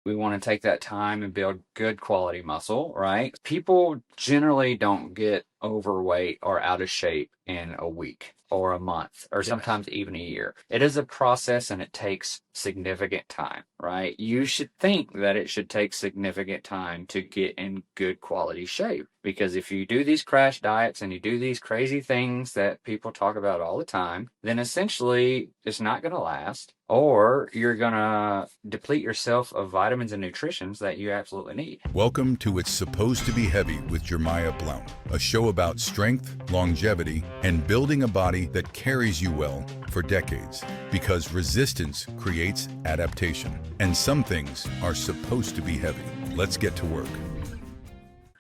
We want to take that time and build good quality muscle, right? People generally don't get overweight or out of shape in a week or a month or sometimes even a year. It is a process and it takes significant time, right? You should think that it should take significant time to get in good quality shape because if you do these crash diets and you do these crazy things that people talk about all the time, then essentially it's not going to last or you're going to deplete yourself of vitamins and nutrients that you absolutely need. Welcome to It's Supposed to Be Heavy with Jermiah Blount, a show about strength, longevity, and building a body that carries you well for decades. Because resistance creates adaptation, and some things are supposed to be heavy. Let's get to work.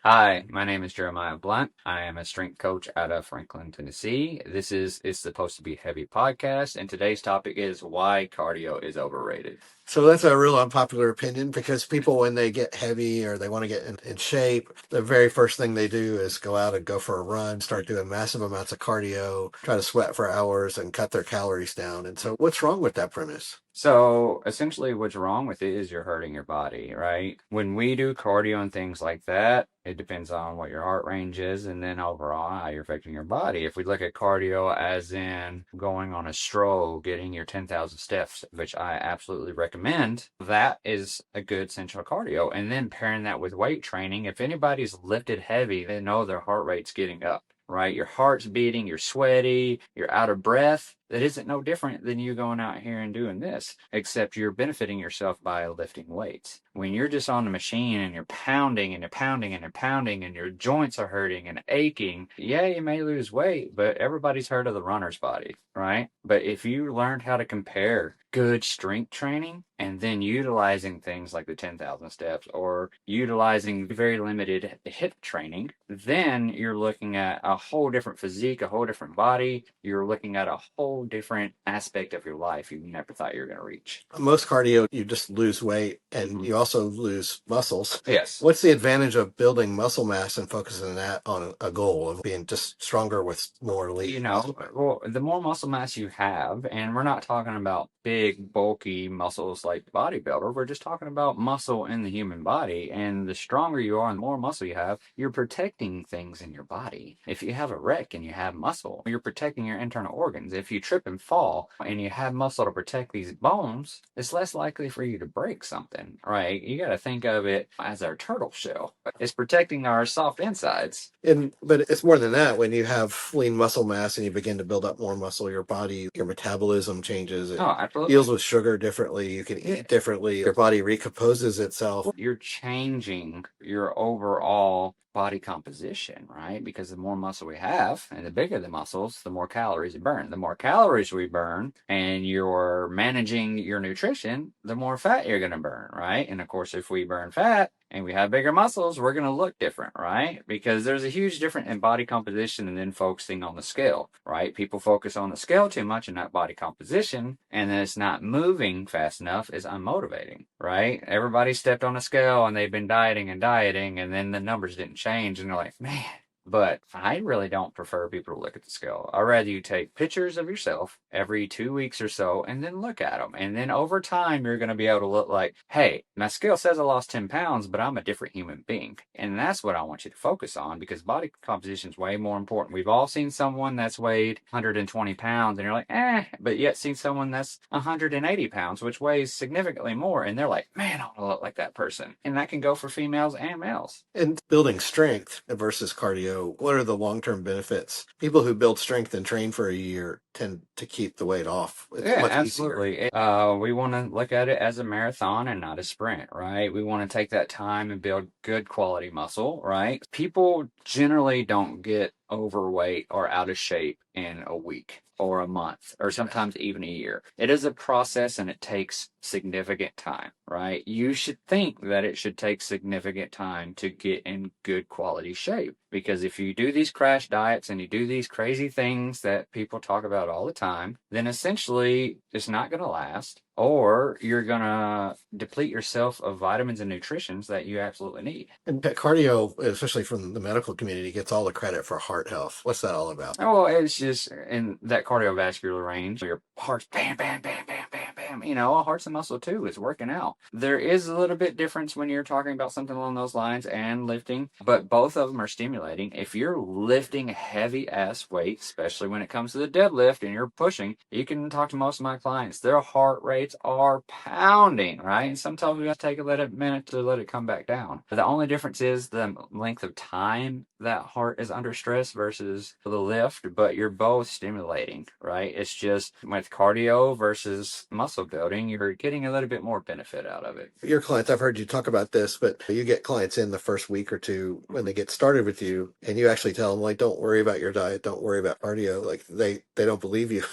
Hi, my name is Jermiah Blount. I am a strength coach out of Franklin, Tennessee. This is It's Supposed to Be Heavy podcast, and today's topic is why cardio is overrated. So that's a real unpopular opinion because people, when they get heavy or they want to get in shape, the very first thing they do is go out and go for a run, start doing massive amounts of cardio, try to sweat for hours and cut their calories down. And so what's wrong with that premise? So essentially what's wrong with it is you're hurting your body, right? When we do cardio and things like that, it depends on what your heart range is and then overall how you're affecting your body. If we look at cardio as in going on a stroll, getting your 10,000 steps, which I absolutely recommend, that is a good central cardio. And then pairing that with weight training, if anybody's lifted heavy, they know their heart rate's getting up, right? Your heart's beating, you're sweaty, you're out of breath. That isn't no different than you going out here and doing this, except you're benefiting yourself by lifting weights. When you're just on the machine and you're pounding and you're pounding and you're pounding and your joints are hurting and aching, yeah, you may lose weight, but everybody's heard of the runner's body, right? But if you learned how to compare good strength training and then utilizing things like the 10,000 steps or utilizing very limited HIIT training, then you're looking at a whole different physique, a whole different body. You're looking at a whole different aspect of your life you never thought you were going to reach. Most cardio, you just lose weight and you also lose muscles. Yes. What's the advantage of building muscle mass and focusing that on a goal of being just stronger with more lean? Well, the more muscle mass you have, and we're not talking about big, bulky muscles like bodybuilder, we're just talking about muscle in the human body. And the stronger you are and the more muscle you have, you're protecting things in your body. If you have a wreck and you have muscle, you're protecting your internal organs. If you trip and fall and you have muscle to protect these bones, it's less likely for you to break something, right? You got to think of it as our turtle shell. It's protecting our soft insides. But it's more than that. When you have lean muscle mass and you begin to build up more muscle, your body, your metabolism changes. It Absolutely. deals with sugar differently. You can eat differently. Your body recomposes itself. You're changing your overall body composition, right? Because the more muscle we have and the bigger the muscles, the more calories we burn. The more calories we burn and you're managing your nutrition, the more fat you're going to burn, right? And of course, if we burn fat and we have bigger muscles, we're going to look different, right? Because there's a huge difference in body composition and then focusing on the scale, right? People focus on the scale too much and not body composition, and then it's not moving fast enough is unmotivating, right? Everybody stepped on a scale and they've been dieting and then the numbers didn't change and they're like, man. But I really don't prefer people to look at the scale. I'd rather you take pictures of yourself every 2 weeks or so and then look at them. And then over time, you're going to be able to look like, hey, my scale says I lost 10 pounds, but I'm a different human being. And that's what I want you to focus on because body composition is way more important. We've all seen someone that's weighed 120 pounds and you're like, but yet seen someone that's 180 pounds, which weighs significantly more. And they're like, man, I want to look like that person. And that can go for females and males. And building strength versus cardio, what are the long-term benefits? People who build strength and train for a year tend to keep the weight off. It's much absolutely. easier. We want to look at it as a marathon and not a sprint, right? We want to take that time and build good quality muscle, right? People generally don't get overweight or out of shape in a week or a month or sometimes even a year. It is a process and it takes significant time, right? You should think that it should take significant time to get in good quality shape because if you do these crash diets and you do these crazy things that people talk about all the time, then essentially it's not going to last or you're going to deplete yourself of vitamins and nutrients that you absolutely need. And cardio, especially from the medical community, gets all the credit for heart health. What's that all about? Oh, well, it's just in that cardiovascular range, your heart's bam, bam, bam, bam, bam, bam. a heart's a muscle too. It's working out. There is a little bit difference when you're talking about something along those lines and lifting, but both of them are stimulating. If you're lifting heavy ass weight, especially when it comes to the deadlift and you're pushing, you can talk to most of my clients. Their heart rates are pounding, right? And sometimes we have to take a minute to let it come back down. But the only difference is the length of time that heart is under stress versus the lift, but you're both stimulating, right? It's just with cardio versus muscle building, you're getting a little bit more benefit out of it. Your clients, I've heard you talk about this, but you get clients in the first week or two when they get started with you, and you actually tell them, like, don't worry about your diet, don't worry about cardio. Like, they don't believe you.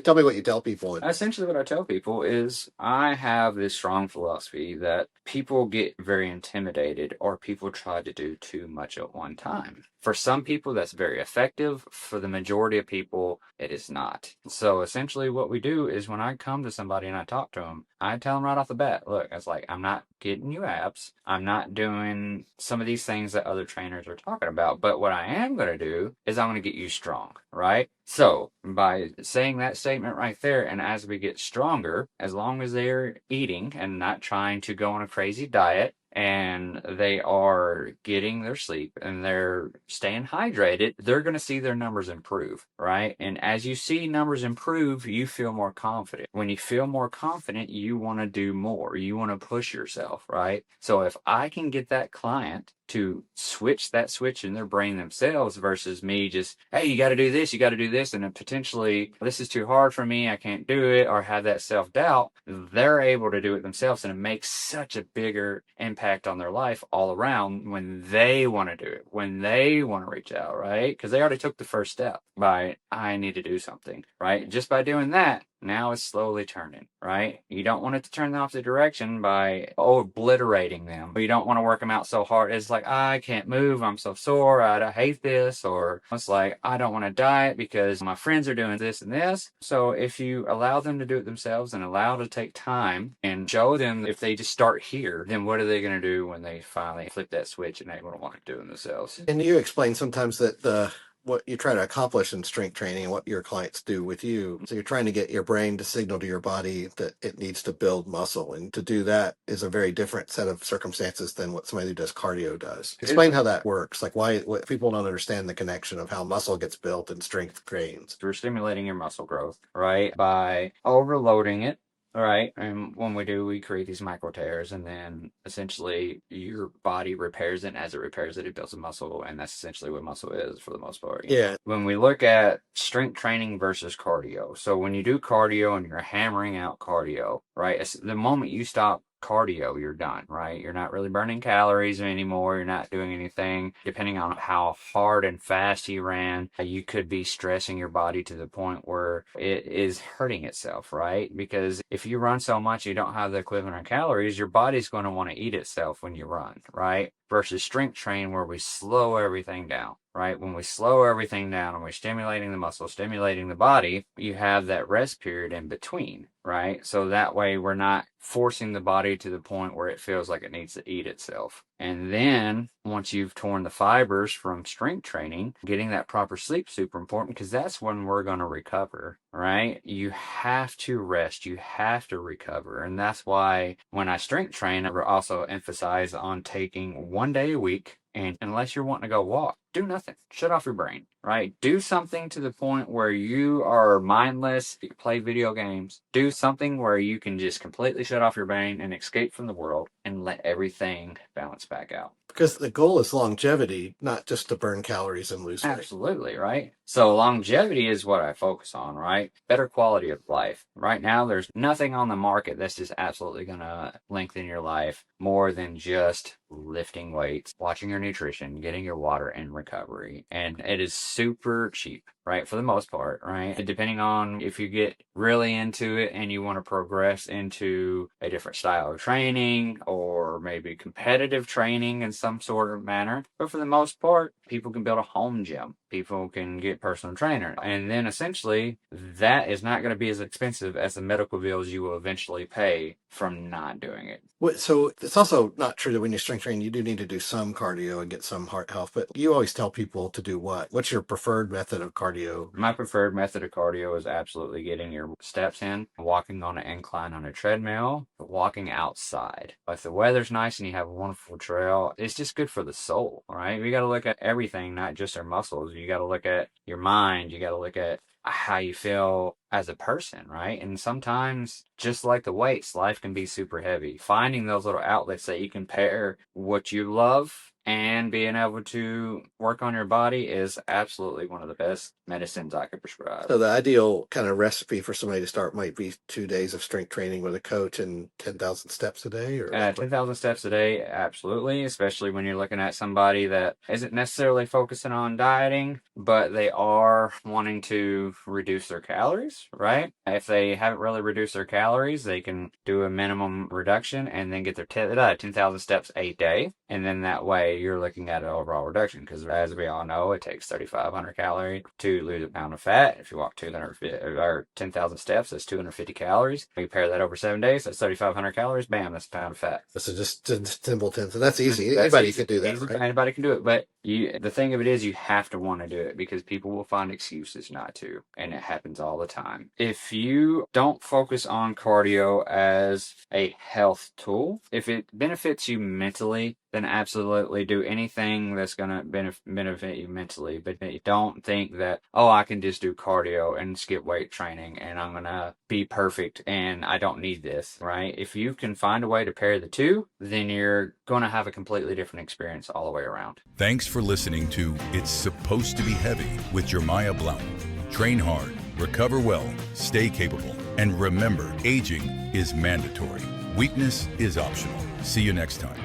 Tell me what you tell people. Essentially, what I tell people is I have this strong philosophy that people get very intimidated or people try to do too much at one time. For some people, that's very effective. For the majority of people, it is not. So essentially what we do is when I come to somebody and I talk to them, I tell them right off the bat, look, it's like, I'm not getting you abs. I'm not doing some of these things that other trainers are talking about. But what I am going to do is I'm going to get you strong, right? So by saying that statement right there, and as we get stronger, as long as they're eating and not trying to go on a crazy diet, and they are getting their sleep and they're staying hydrated, they're going to see their numbers improve, right? And as you see numbers improve, you feel more confident. When you feel more confident, you want to do more. You want to push yourself, right? So if I can get that client to switch that switch in their brain themselves versus me just, hey, you got to do this, and then potentially this is too hard for me, I can't do it, or have that self-doubt, they're able to do it themselves, and it makes such a bigger impact on their life all around when they want to do it, when they want to reach out, right? Because they already took the first step by, I need to do something, right? Just by doing that, now it's slowly turning, right? You don't want it to turn the opposite direction by obliterating them. You don't want to work them out so hard. It's like, I can't move. I'm so sore. I hate this. Or it's like, I don't want to diet because my friends are doing this and this. So if you allow them to do it themselves and allow to take time and show them if they just start here, then what are they going to do when they finally flip that switch and they want to do it themselves? And you explain sometimes that what you try to accomplish in strength training and what your clients do with you. So you're trying to get your brain to signal to your body that it needs to build muscle. And to do that is a very different set of circumstances than what somebody who does cardio does. Explain how that works. Like what people don't understand the connection of how muscle gets built and strength trains. We're stimulating your muscle growth, right? By overloading it. All right. And when we do, we create these micro tears, and then essentially your body repairs it. And as it repairs it, it builds a muscle. And that's essentially what muscle is for the most part. Yeah. When we look at strength training versus cardio. So when you do cardio and you're hammering out cardio, right? The moment you stop cardio, you're done, right? You're not really burning calories anymore. You're not doing anything. Depending on how hard and fast you ran, you could be stressing your body to the point where it is hurting itself, right? Because if you run so much, you don't have the equivalent of calories, your body's going to want to eat itself when you run, right? Versus strength train where we slow everything down, right? When we slow everything down and we're stimulating the muscle, stimulating the body, you have that rest period in between, right? So that way we're not forcing the body to the point where it feels like it needs to eat itself. And then once you've torn the fibers from strength training, getting that proper sleep is super important because that's when we're going to recover, right? You have to rest. You have to recover. And that's why when I strength train, I also emphasize on taking 1 day a week. And unless you're wanting to go walk, do nothing. Shut off your brain, right? Do something to the point where you are mindless. You play video games. Do something where you can just completely shut off your brain and escape from the world and let everything balance back out. Because the goal is longevity, not just to burn calories and lose weight. Absolutely, right? So longevity is what I focus on, right? Better quality of life. Right now, there's nothing on the market that's just absolutely going to lengthen your life more than just lifting weights, watching your nutrition, getting your water, and recovery. And it is super cheap, right? For the most part, right? Depending on if you get really into it and you want to progress into a different style of training or maybe competitive training in some sort of manner. But for the most part, people can build a home gym. People can get personal trainer. And then essentially that is not going to be as expensive as the medical bills you will eventually pay from not doing it. So it's also not true that when you strength train, you do need to do some cardio and get some heart health. But you always tell people to do what? What's your preferred method of cardio? My preferred method of cardio is absolutely getting your steps in, walking on an incline on a treadmill, walking outside. If the weather's nice and you have a wonderful trail, it's just good for the soul, right? We got to look at everything, not just our muscles. You got to look at your mind. You got to look at how you feel as a person, right? And sometimes, just like the weights, life can be super heavy. Finding those little outlets that you can pair what you love and being able to work on your body is absolutely one of the best medicines I could prescribe. So the ideal kind of recipe for somebody to start might be 2 days of strength training with a coach and 10,000 steps a day, or 10,000 steps a day, absolutely, especially when you're looking at somebody that isn't necessarily focusing on dieting, but they are wanting to reduce their calories, right? If they haven't really reduced their calories, they can do a minimum reduction and then get their 10,000 steps a day. And then that way you're looking at an overall reduction because, as we all know, it takes 3,500 calories to lose a pound of fat. If you walk 250 or 10,000 steps, that's 250 calories. You pair that over 7 days, that's 3,500 calories. Bam, that's a pound of fat. so just simple 10. So that's easy. Anybody can do that, Easy. right? Anybody can do it, but the thing of it is you have to want to do it because people will find excuses not to, and it happens all the time. If you don't focus on cardio as a health tool, if it benefits you mentally, then absolutely do anything that's going to benefit you mentally. But don't think that, oh, I can just do cardio and skip weight training and I'm going to be perfect and I don't need this, right? If you can find a way to pair the two, then you're going to have a completely different experience all the way around. Thanks for listening to It's Supposed to Be Heavy with Jermiah Blount. Train hard, recover well, stay capable, and remember, aging is mandatory. Weakness is optional. See you next time.